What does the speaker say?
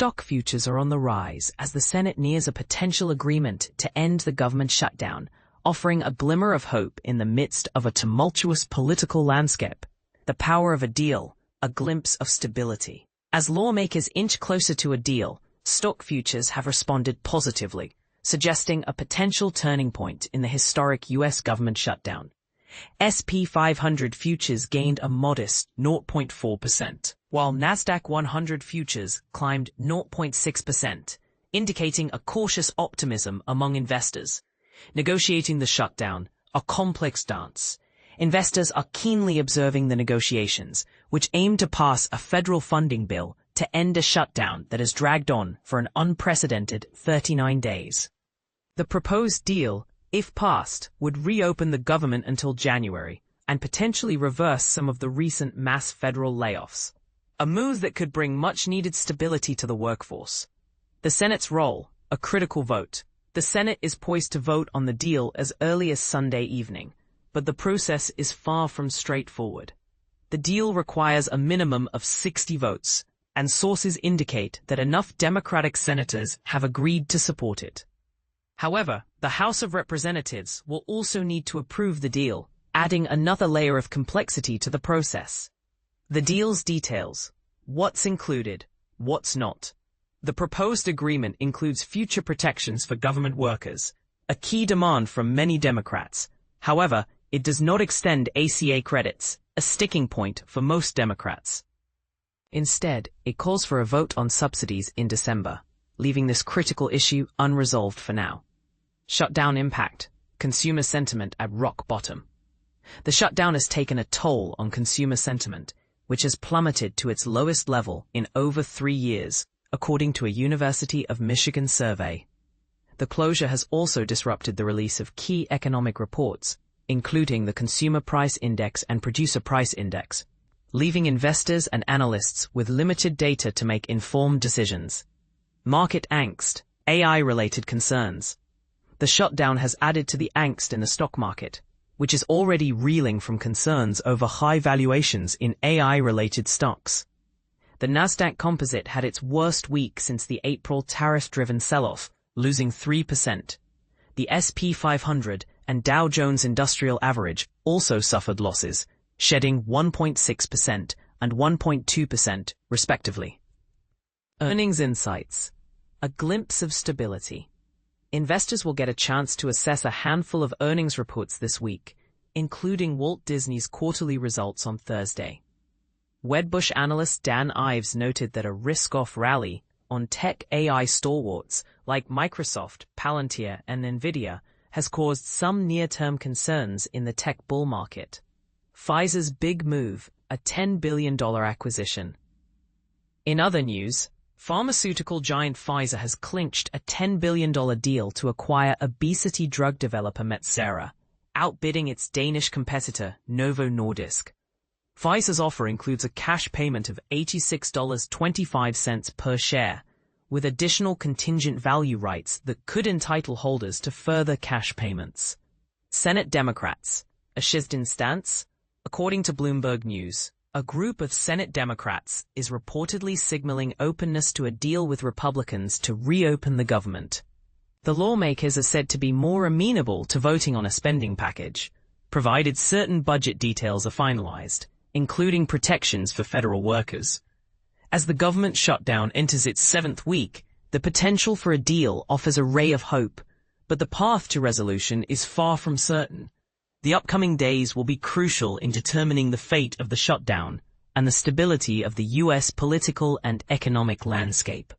Stock futures are on the rise as the Senate nears a potential agreement to end the government shutdown, offering a glimmer of hope in the midst of a tumultuous political landscape. The power of a deal, a glimpse of stability. As lawmakers inch closer to a deal, stock futures have responded positively, suggesting a potential turning point in the historic U.S. government shutdown. S&P 500 futures gained a modest 0.4%, while Nasdaq 100 futures climbed 0.6%, indicating a cautious optimism among investors. Negotiating the shutdown, a complex dance. Investors are keenly observing the negotiations, which aim to pass a federal funding bill to end a shutdown that has dragged on for an unprecedented 39 days. The proposed deal, if passed, would reopen the government until January and potentially reverse some of the recent mass federal layoffs, a move that could bring much-needed stability to the workforce. The Senate's role, a critical vote. The Senate is poised to vote on the deal as early as Sunday evening, but the process is far from straightforward. The deal requires a minimum of 60 votes, and sources indicate that enough Democratic senators have agreed to support it. However, the House of Representatives will also need to approve the deal, adding another layer of complexity to the process. The deal's details. What's included, what's not. The proposed agreement includes future protections for government workers, a key demand from many Democrats. However, it does not extend ACA credits, a sticking point for most Democrats. Instead, it calls for a vote on subsidies in December, leaving this critical issue unresolved for now. Shutdown impact. Consumer sentiment at rock bottom. The shutdown has taken a toll on consumer sentiment, which has plummeted to its lowest level in over 3 years, according to a University of Michigan survey. The closure has also disrupted the release of key economic reports, including the Consumer Price Index and Producer Price Index, leaving investors and analysts with limited data to make informed decisions. Market angst, AI-related concerns. The shutdown has added to the angst in the stock market, which is already reeling from concerns over high valuations in AI-related stocks. The Nasdaq Composite had its worst week since the April tariff-driven sell-off, losing 3%. The S&P 500 and Dow Jones Industrial Average also suffered losses, shedding 1.6% and 1.2%, respectively. Earnings insights. A glimpse of stability. Investors will get a chance to assess a handful of earnings reports this week, including Walt Disney's quarterly results on Thursday. Wedbush analyst Dan Ives noted that a risk-off rally on tech AI stalwarts like Microsoft, Palantir, and Nvidia has caused some near-term concerns in the tech bull market. Pfizer's big move, a $10 billion acquisition. In other news, pharmaceutical giant Pfizer has clinched a $10 billion deal to acquire obesity drug developer Metsera, outbidding its Danish competitor Novo Nordisk. Pfizer's offer includes a cash payment of $86.25 per share, with additional contingent value rights that could entitle holders to further cash payments. Senate Democrats, a shift-in stance? According to Bloomberg News, a group of Senate Democrats is reportedly signaling openness to a deal with Republicans to reopen the government. The lawmakers are said to be more amenable to voting on a spending package, provided certain budget details are finalized, including protections for federal workers. As the government shutdown enters its 7th week, the potential for a deal offers a ray of hope, but the path to resolution is far from certain. The upcoming days will be crucial in determining the fate of the shutdown and the stability of the U.S. political and economic landscape.